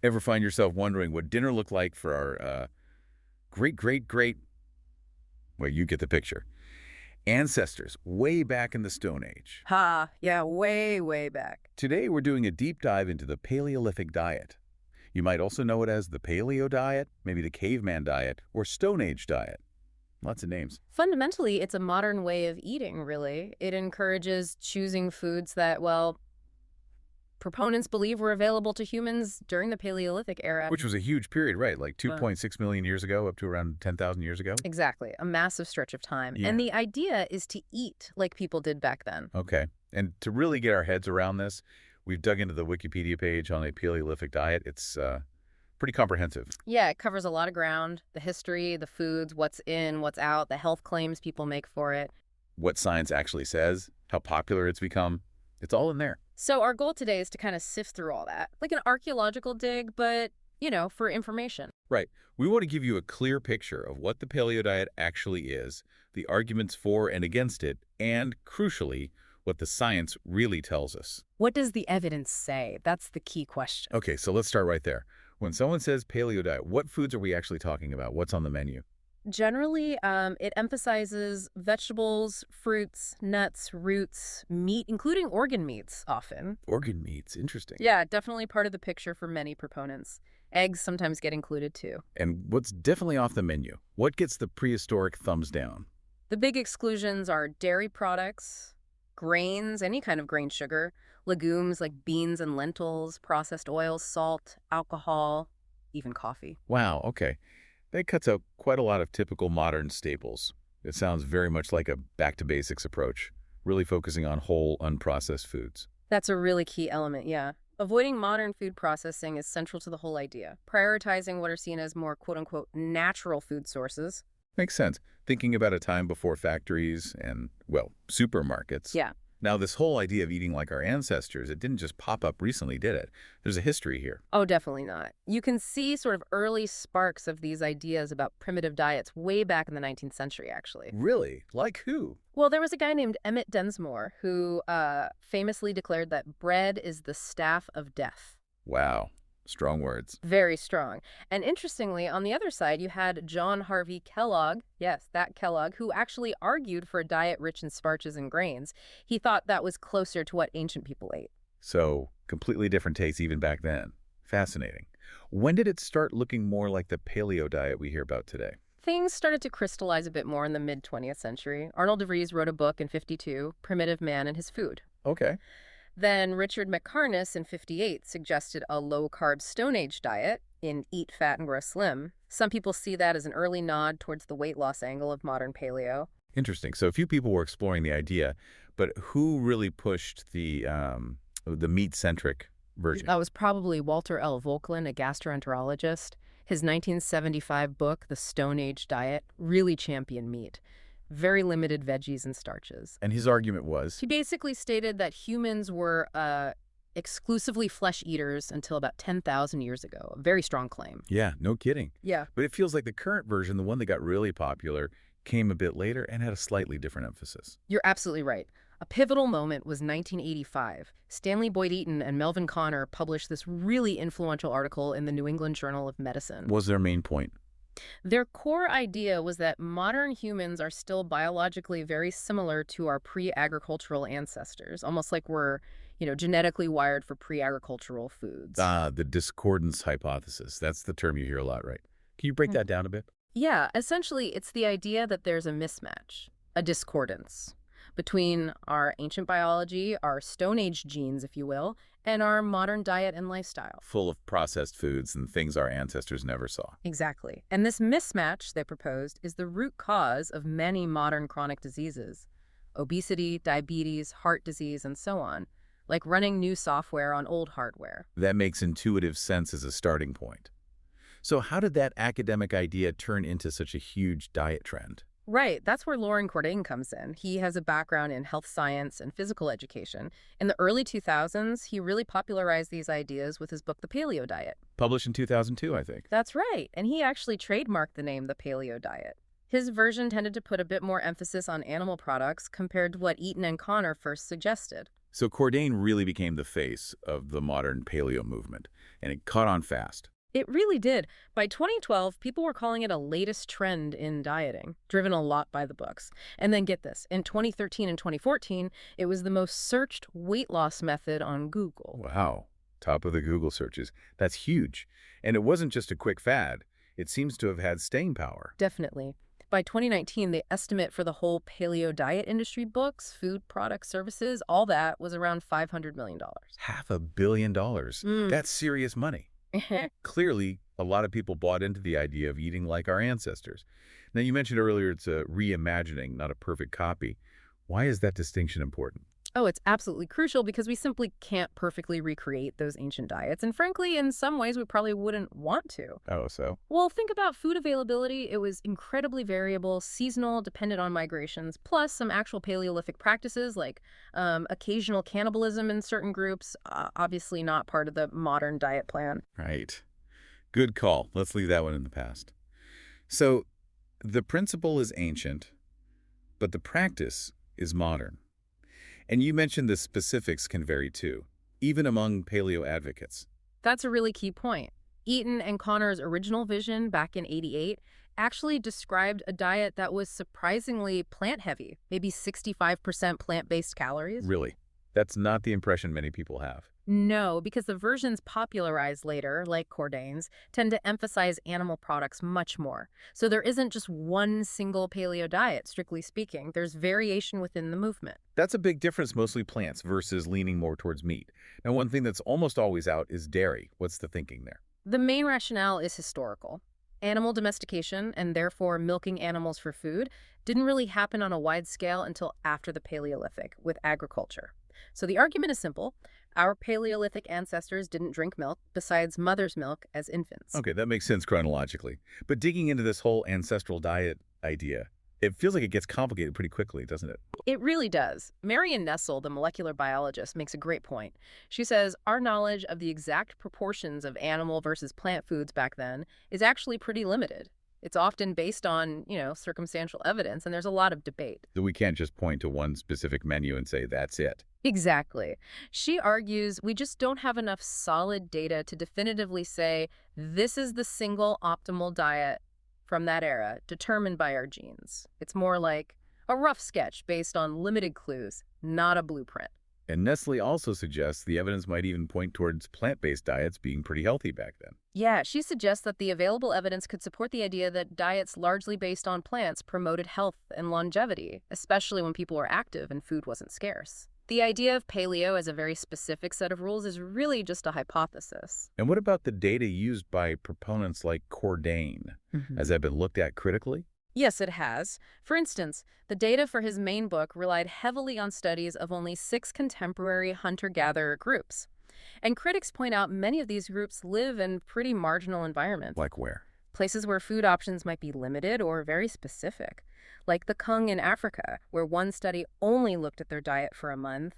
Ever find yourself wondering what dinner looked like for our great, well, you get the picture, ancestors way back in the Stone Age? Ha, yeah, way, way back. Today, we're doing a deep dive into the Paleolithic diet. You might also know it as the Paleo Diet, maybe the Caveman Diet, or Stone Age Diet. Lots of names. Fundamentally, it's a modern way of eating, really. It encourages choosing foods that, well, proponents believe were available to humans during the Paleolithic era. Which was a huge period, right? Like Uh, 2.6 million years ago up to around 10,000 years ago? exactly, a massive stretch of time. Yeah. And the idea is to eat like people did back then. Okay. And to really get our heads around this, we've dug into the Wikipedia page on a Paleolithic diet. It's pretty comprehensive. Yeah, it covers a lot of ground, the history, the foods, what's in, what's out, the health claims people make for it. What science actually says, how popular it's become, it's all in there. So our goal today is to kind of sift through all that, like an archaeological dig, but, for information. Right. We want to give you a clear picture of what the paleo diet actually is, the arguments for and against it, and, crucially, what the science really tells us. What does the evidence say? That's the key question. Okay, so let's start right there. When someone says paleo diet, what foods are we actually talking about? What's on the menu? Generally, it emphasizes vegetables, fruits, nuts, roots, meat, including organ meats often. Organ meats, interesting. Yeah, definitely part of the picture for many proponents. Eggs sometimes get included too. And what's definitely off the menu? What gets the prehistoric thumbs down? The big exclusions are dairy products, grains, any kind of grain sugar, legumes like beans and lentils, processed oils, salt, alcohol, even coffee. Wow, okay. That cuts out quite a lot of typical modern staples. It sounds very much like a back-to-basics approach, really focusing on whole, unprocessed foods. That's a really key element, yeah. Avoiding modern food processing is central to the whole idea. Prioritizing what are seen as more quote-unquote natural food sources. Makes sense. Thinking about a time before factories and, well, supermarkets. Yeah. Now, this whole idea of eating like our ancestors, it didn't just pop up recently, did it? There's a history here. Oh, definitely not. You can see sort of early sparks of these ideas about primitive diets way back in the 19th century, actually. Really? Like who? Well, there was a guy named Emmett Densmore who famously declared that bread is the staff of death. Wow. Strong words. Very strong. And interestingly, on the other side, you had John Harvey Kellogg, yes, that Kellogg, who actually argued for a diet rich in starches and grains. He thought that was closer to what ancient people ate. So, completely different tastes even back then. Fascinating. When did it start looking more like the paleo diet we hear about today? Things started to crystallize a bit more in the mid-20th century. Arnold DeVries wrote a book in '52, Primitive Man and His Food. Okay. Then Richard McCarness in '58 suggested a low-carb Stone Age diet in Eat Fat and Grow Slim. Some people see that as an early nod towards the weight loss angle of modern paleo. Interesting. So a few people were exploring the idea, but who really pushed the meat-centric version? That was probably Walter L. Volklin, a gastroenterologist. His 1975 book, The Stone Age Diet, really championed meat. Very limited veggies and starches. And his argument was? He basically stated that humans were exclusively flesh eaters until about 10,000 years ago. A very strong claim. Yeah, no kidding. Yeah. But it feels like the current version, the one that got really popular, came a bit later and had a slightly different emphasis. You're absolutely right. A pivotal moment was 1985. Stanley Boyd Eaton and Melvin Connor published this really influential article in the New England Journal of Medicine. What was their main point? Their core idea was that modern humans are still biologically very similar to our pre-agricultural ancestors, almost like we're, genetically wired for pre-agricultural foods. The discordance hypothesis. That's the term you hear a lot, right? Can you break that down a bit? Yeah, essentially, it's the idea that there's a mismatch, a discordance, between our ancient biology, our Stone Age genes, if you will, and our modern diet and lifestyle. Full of processed foods and things our ancestors never saw. Exactly. And this mismatch, they proposed, is the root cause of many modern chronic diseases. Obesity, diabetes, heart disease, and so on. Like running new software on old hardware. That makes intuitive sense as a starting point. So how did that academic idea turn into such a huge diet trend? Right, that's where Loren Cordain comes in. He has a background in health science and physical education. In the early 2000s, he really popularized these ideas with his book, The Paleo Diet. Published in 2002, I think. That's right, and he actually trademarked the name The Paleo Diet. His version tended to put a bit more emphasis on animal products compared to what Eaton and Connor first suggested. So Cordain really became the face of the modern paleo movement, and it caught on fast. It really did. By 2012, people were calling it a latest trend in dieting, driven a lot by the books. And then get this, in 2013 and 2014, it was the most searched weight loss method on Google. Wow. Top of the Google searches. That's huge. And it wasn't just a quick fad. It seems to have had staying power. Definitely. By 2019, the estimate for the whole paleo diet industry, books, food products, services, all that was around $500 million. $500 million. Mm. That's serious money. Clearly, a lot of people bought into the idea of eating like our ancestors. Now, you mentioned earlier it's a reimagining, not a perfect copy. Why is that distinction important? Oh, it's absolutely crucial because we simply can't perfectly recreate those ancient diets. And frankly, in some ways, we probably wouldn't want to. Oh, so? Well, think about food availability. It was incredibly variable, seasonal, dependent on migrations, plus some actual Paleolithic practices like occasional cannibalism in certain groups, obviously not part of the modern diet plan. Right. Good call. Let's leave that one in the past. So, the principle is ancient, but the practice is modern. And you mentioned the specifics can vary too, even among paleo advocates. That's a really key point. Eaton and Connor's original vision back in '88 actually described a diet that was surprisingly plant-heavy, maybe 65% plant-based calories. Really, that's not the impression many people have. No, because the versions popularized later, like Cordain's, tend to emphasize animal products much more. So there isn't just one single paleo diet, strictly speaking. There's variation within the movement. That's a big difference, mostly plants versus leaning more towards meat. Now, one thing that's almost always out is dairy. What's the thinking there? The main rationale is historical. Animal domestication, and therefore milking animals for food, didn't really happen on a wide scale until after the Paleolithic, with agriculture. So the argument is simple. Our Paleolithic ancestors didn't drink milk besides mother's milk as infants. Okay, that makes sense chronologically. But digging into this whole ancestral diet idea, it feels like it gets complicated pretty quickly, doesn't it? It really does. Marion Nessel, the molecular biologist, makes a great point. She says our knowledge of the exact proportions of animal versus plant foods back then is actually pretty limited. It's often based on, circumstantial evidence, and there's a lot of debate. So we can't just point to one specific menu and say that's it. Exactly. She argues we just don't have enough solid data to definitively say this is the single optimal diet from that era determined by our genes. It's more like a rough sketch based on limited clues, not a blueprint. And Nestle also suggests the evidence might even point towards plant-based diets being pretty healthy back then. Yeah, she suggests that the available evidence could support the idea that diets largely based on plants promoted health and longevity, especially when people were active and food wasn't scarce. The idea of paleo as a very specific set of rules is really just a hypothesis. And what about the data used by proponents like Cordain? Has that been looked at critically? Yes, it has. For instance, the data for his main book relied heavily on studies of only 6 contemporary hunter-gatherer groups. And critics point out many of these groups live in pretty marginal environments. Like where? Places where food options might be limited or very specific. Like the Kung in Africa, where one study only looked at their diet for a month,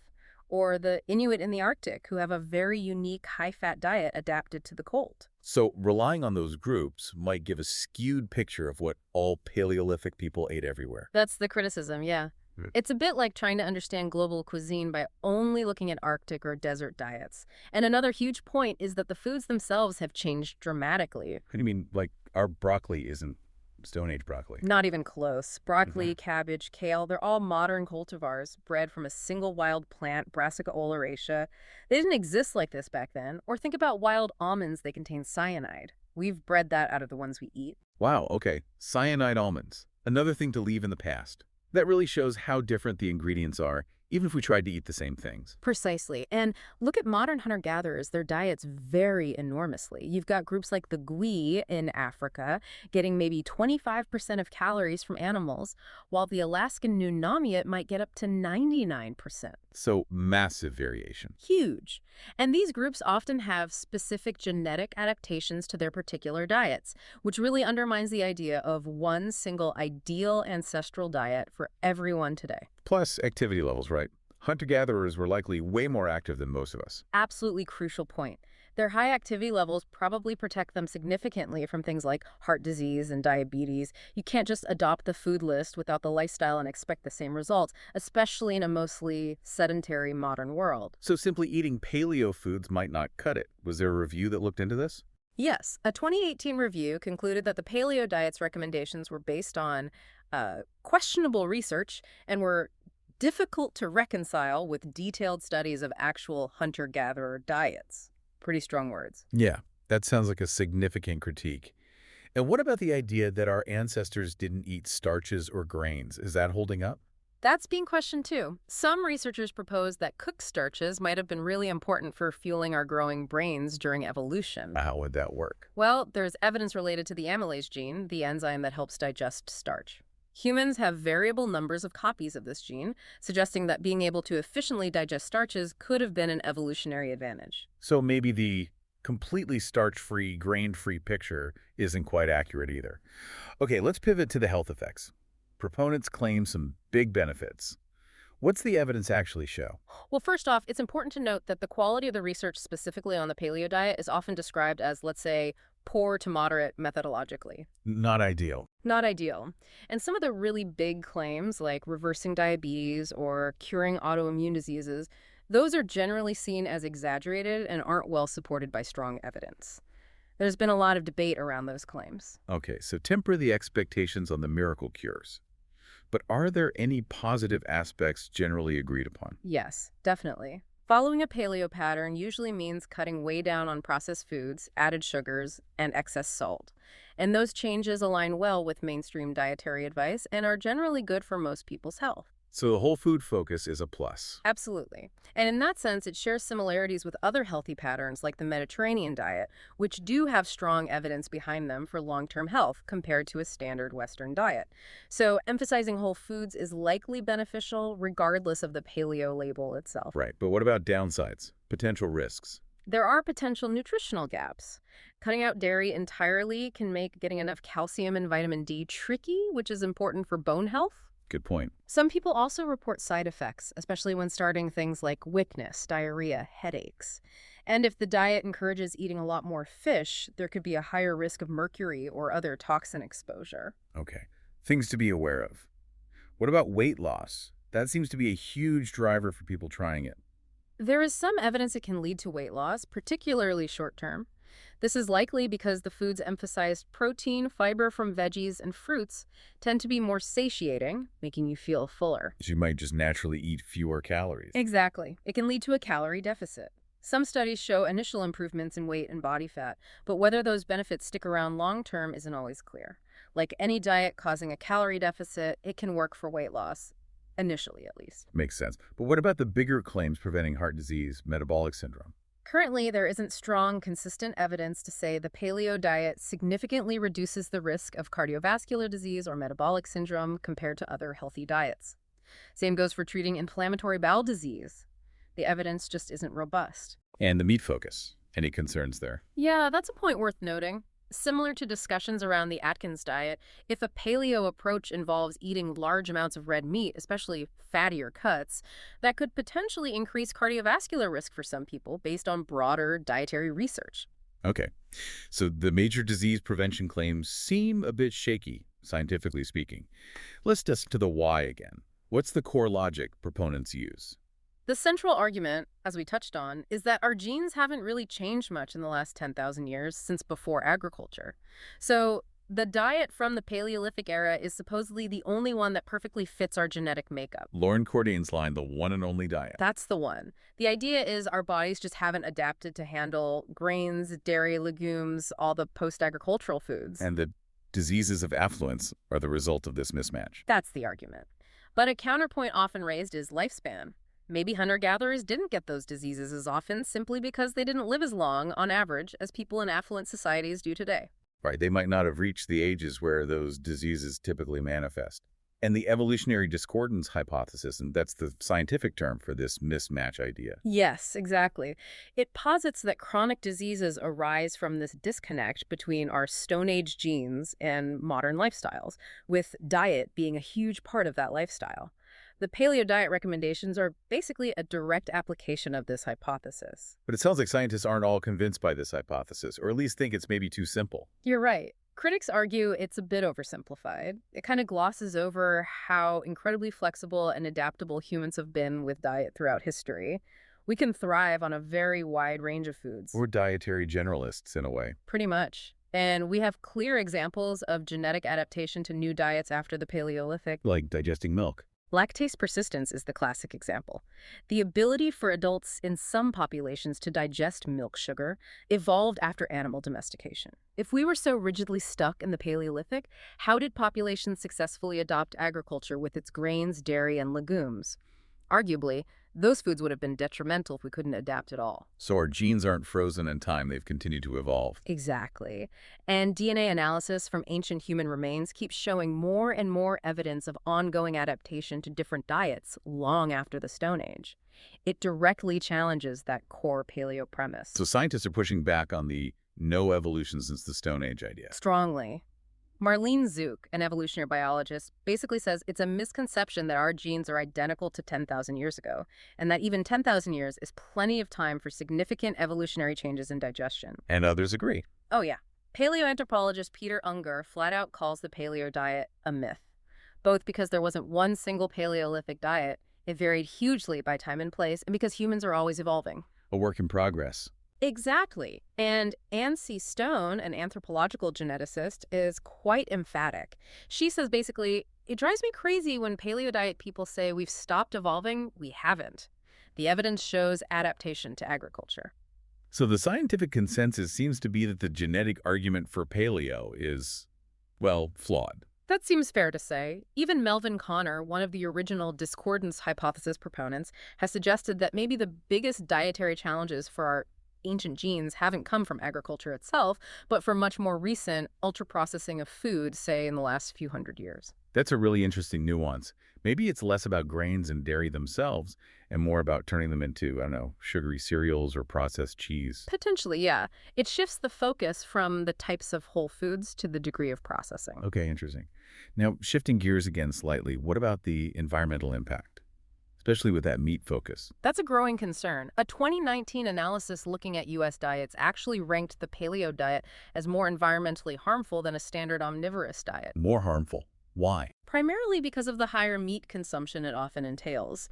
or the Inuit in the Arctic, who have a very unique high-fat diet adapted to the cold. So relying on those groups might give a skewed picture of what all Paleolithic people ate everywhere. That's the criticism, yeah. It's a bit like trying to understand global cuisine by only looking at Arctic or desert diets. And another huge point is that the foods themselves have changed dramatically. What do you mean, like, our broccoli isn't Stone Age broccoli? Not even close. Broccoli, cabbage, kale, they're all modern cultivars bred from a single wild plant, Brassica oleracea. They didn't exist like this back then. Or think about wild almonds, they contain cyanide. We've bred that out of the ones we eat. Wow, okay. Cyanide almonds. Another thing to leave in the past. That really shows how different the ingredients are, even if we tried to eat the same things. Precisely. And look at modern hunter-gatherers. Their diets vary enormously. You've got groups like the Gui in Africa getting maybe 25% of calories from animals, while the Alaskan Nunamiut might get up to 99%. So massive variation. Huge. And these groups often have specific genetic adaptations to their particular diets, which really undermines the idea of one single ideal ancestral diet for everyone today. Plus activity levels, right? Hunter-gatherers were likely way more active than most of us. Absolutely crucial point. Their high activity levels probably protect them significantly from things like heart disease and diabetes. You can't just adopt the food list without the lifestyle and expect the same results, especially in a mostly sedentary modern world. So simply eating paleo foods might not cut it. Was there a review that looked into this? Yes, a 2018 review concluded that the paleo diet's recommendations were based on questionable research and were difficult to reconcile with detailed studies of actual hunter-gatherer diets. Pretty strong words. Yeah, that sounds like a significant critique. And what about the idea that our ancestors didn't eat starches or grains? Is that holding up? That's being questioned too. Some researchers propose that cooked starches might have been really important for fueling our growing brains during evolution. How would that work? Well, there's evidence related to the amylase gene, the enzyme that helps digest starch. Humans have variable numbers of copies of this gene, suggesting that being able to efficiently digest starches could have been an evolutionary advantage. So maybe the completely starch-free, grain-free picture isn't quite accurate either. Okay, let's pivot to the health effects. Proponents claim some big benefits. What's the evidence actually show? Well, first off, it's important to note that the quality of the research specifically on the paleo diet is often described as, let's say, poor to moderate methodologically. Not ideal. Not ideal. And some of the really big claims, like reversing diabetes or curing autoimmune diseases, those are generally seen as exaggerated and aren't well supported by strong evidence. There's been a lot of debate around those claims. Okay, so temper the expectations on the miracle cures. But are there any positive aspects generally agreed upon? Yes, definitely. Following a paleo pattern usually means cutting way down on processed foods, added sugars, and excess salt. And those changes align well with mainstream dietary advice and are generally good for most people's health. So the whole food focus is a plus. Absolutely. And in that sense, it shares similarities with other healthy patterns like the Mediterranean diet, which do have strong evidence behind them for long-term health compared to a standard Western diet. So emphasizing whole foods is likely beneficial regardless of the paleo label itself. Right, but what about downsides, potential risks? There are potential nutritional gaps. Cutting out dairy entirely can make getting enough calcium and vitamin D tricky, which is important for bone health. Good point. Some people also report side effects, especially when starting things like weakness, diarrhea, headaches. And if the diet encourages eating a lot more fish, there could be a higher risk of mercury or other toxin exposure. Okay, things to be aware of. What about weight loss? That seems to be a huge driver for people trying it. There is some evidence it can lead to weight loss, particularly short-term. This is likely because the foods emphasized protein, fiber from veggies, and fruits tend to be more satiating, making you feel fuller. So you might just naturally eat fewer calories. Exactly. It can lead to a calorie deficit. Some studies show initial improvements in weight and body fat, but whether those benefits stick around long-term isn't always clear. Like any diet causing a calorie deficit, it can work for weight loss, initially at least. Makes sense. But what about the bigger claims preventing heart disease, metabolic syndrome? Currently, there isn't strong, consistent evidence to say the paleo diet significantly reduces the risk of cardiovascular disease or metabolic syndrome compared to other healthy diets. Same goes for treating inflammatory bowel disease. The evidence just isn't robust. And the meat focus. Any concerns there? Yeah, that's a point worth noting. Similar to discussions around the Atkins diet, if a paleo approach involves eating large amounts of red meat, especially fattier cuts, that could potentially increase cardiovascular risk for some people based on broader dietary research. Okay. So the major disease prevention claims seem a bit shaky, scientifically speaking. Let's dive to the why again. What's the core logic proponents use? The central argument, as we touched on, is that our genes haven't really changed much in the last 10,000 years since before agriculture. So the diet from the Paleolithic era is supposedly the only one that perfectly fits our genetic makeup. Lauren Cordain's line, the one and only diet. That's the one. The idea is our bodies just haven't adapted to handle grains, dairy, legumes, all the post-agricultural foods. And the diseases of affluence are the result of this mismatch. That's the argument. But a counterpoint often raised is lifespan. Maybe hunter-gatherers didn't get those diseases as often simply because they didn't live as long, on average, as people in affluent societies do today. Right, they might not have reached the ages where those diseases typically manifest. And the evolutionary discordance hypothesis, and that's the scientific term for this mismatch idea. Yes, exactly. It posits that chronic diseases arise from this disconnect between our Stone Age genes and modern lifestyles, with diet being a huge part of that lifestyle. The paleo diet recommendations are basically a direct application of this hypothesis. But it sounds like scientists aren't all convinced by this hypothesis, or at least think it's maybe too simple. You're right. Critics argue it's a bit oversimplified. It kind of glosses over how incredibly flexible and adaptable humans have been with diet throughout history. We can thrive on a very wide range of foods. We're dietary generalists, in a way. Pretty much. And we have clear examples of genetic adaptation to new diets after the Paleolithic. Like digesting milk. Lactase persistence is the classic example. The ability for adults in some populations to digest milk sugar evolved after animal domestication. If we were so rigidly stuck in the Paleolithic, how did populations successfully adopt agriculture with its grains, dairy, and legumes? Arguably, those foods would have been detrimental if we couldn't adapt at all. So our genes aren't frozen in time, they've continued to evolve. Exactly. And DNA analysis from ancient human remains keeps showing more and more evidence of ongoing adaptation to different diets long after the Stone Age. It directly challenges that core paleo premise. So scientists are pushing back on the no evolution since the Stone Age idea. Strongly. Marlene Zook, an evolutionary biologist, basically says it's a misconception that our genes are identical to 10,000 years ago, and that even 10,000 years is plenty of time for significant evolutionary changes in digestion. And others agree. Oh, yeah. Paleoanthropologist Peter Unger flat out calls the paleo diet a myth, both because there wasn't one single Paleolithic diet, it varied hugely by time and place, and because humans are always evolving. A work in progress. Exactly. And Anne C. Stone, an anthropological geneticist, is quite emphatic. She says basically, it drives me crazy when paleo diet people say we've stopped evolving. We haven't. The evidence shows adaptation to agriculture. So the scientific consensus seems to be that the genetic argument for paleo is, well, flawed. That seems fair to say. Even Melvin Konner, one of the original discordance hypothesis proponents, has suggested that maybe the biggest dietary challenges for our ancient genes haven't come from agriculture itself, but from much more recent ultra-processing of food, say in the last few hundred years. That's a really interesting nuance. Maybe it's less about grains and dairy themselves and more about turning them into, I don't know, sugary cereals or processed cheese. Potentially, yeah. It shifts the focus from the types of whole foods to the degree of processing. Okay, interesting. Now, shifting gears again slightly, what about the environmental impact? Especially with that meat focus. That's a growing concern. A 2019 analysis looking at U.S. diets actually ranked the paleo diet as more environmentally harmful than a standard omnivorous diet. More harmful. Why? Primarily because of the higher meat consumption it often entails.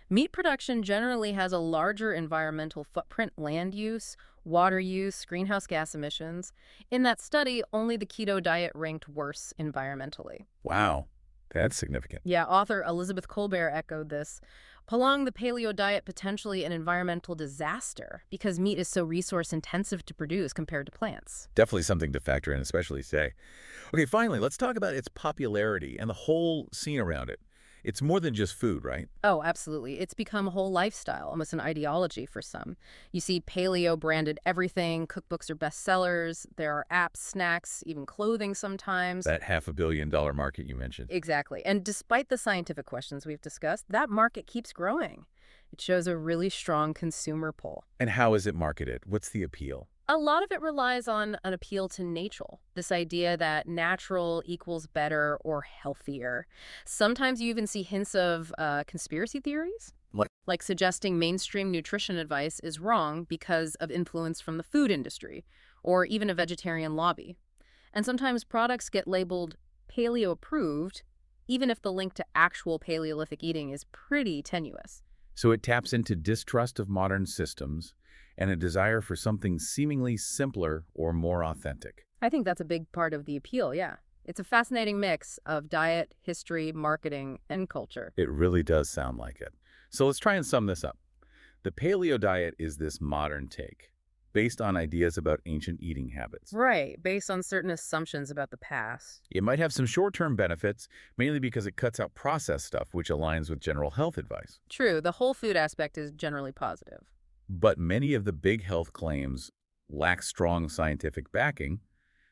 Meat production generally has a larger environmental footprint: land use, water use, greenhouse gas emissions. In that study, only the keto diet ranked worse environmentally. Wow, that's significant. Yeah, author Elizabeth Colbert echoed this, prolonging the paleo diet potentially an environmental disaster because meat is so resource intensive to produce compared to plants. Definitely something to factor in, especially today. Okay, finally, let's talk about its popularity and the whole scene around it. It's more than just food, right? Oh, absolutely. It's become a whole lifestyle, almost an ideology for some. You see paleo-branded everything, cookbooks are bestsellers, there are apps, snacks, even clothing sometimes. That $500 million market you mentioned. Exactly. And despite the scientific questions we've discussed, that market keeps growing. It shows a really strong consumer pull. And how is it marketed? What's the appeal? A lot of it relies on an appeal to nature, this idea that natural equals better or healthier. Sometimes you even see hints of conspiracy theories, like suggesting mainstream nutrition advice is wrong because of influence from the food industry, or even a vegetarian lobby. And sometimes products get labeled paleo-approved, even if the link to actual Paleolithic eating is pretty tenuous. So it taps into distrust of modern systems and a desire for something seemingly simpler or more authentic. I think that's a big part of the appeal, yeah. It's a fascinating mix of diet, history, marketing, and culture. It really does sound like it. So let's try and sum this up. The paleo diet is this modern take, based on ideas about ancient eating habits. Right, based on certain assumptions about the past. It might have some short-term benefits, mainly because it cuts out processed stuff, which aligns with general health advice. True, the whole food aspect is generally positive. But many of the big health claims lack strong scientific backing.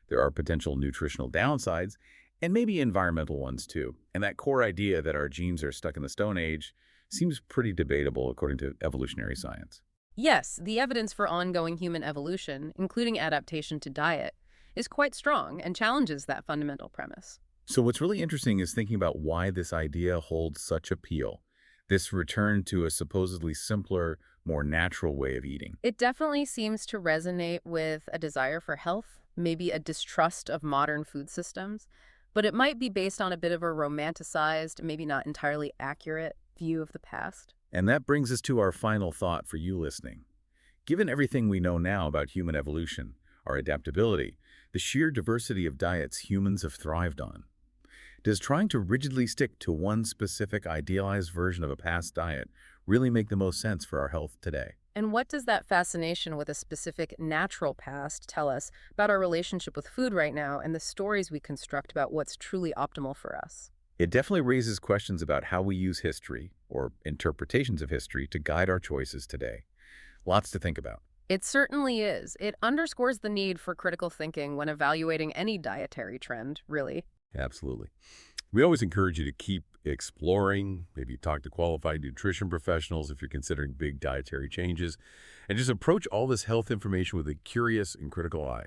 There are potential nutritional downsides, and maybe environmental ones too. And that core idea that our genes are stuck in the Stone Age seems pretty debatable according to evolutionary science. Yes, the evidence for ongoing human evolution, including adaptation to diet, is quite strong and challenges that fundamental premise. So what's really interesting is thinking about why this idea holds such appeal. This return to a supposedly simpler, more natural way of eating. It definitely seems to resonate with a desire for health, maybe a distrust of modern food systems, but it might be based on a bit of a romanticized, maybe not entirely accurate view of the past. And that brings us to our final thought for you listening. Given everything we know now about human evolution, our adaptability, the sheer diversity of diets humans have thrived on, does trying to rigidly stick to one specific idealized version of a past diet really make the most sense for our health today? And what does that fascination with a specific natural past tell us about our relationship with food right now and the stories we construct about what's truly optimal for us? It definitely raises questions about how we use history, or interpretations of history, to guide our choices today. Lots to think about. It certainly is. It underscores the need for critical thinking when evaluating any dietary trend, really. Absolutely. We always encourage you to keep exploring, maybe talk to qualified nutrition professionals if you're considering big dietary changes, and just approach all this health information with a curious and critical eye.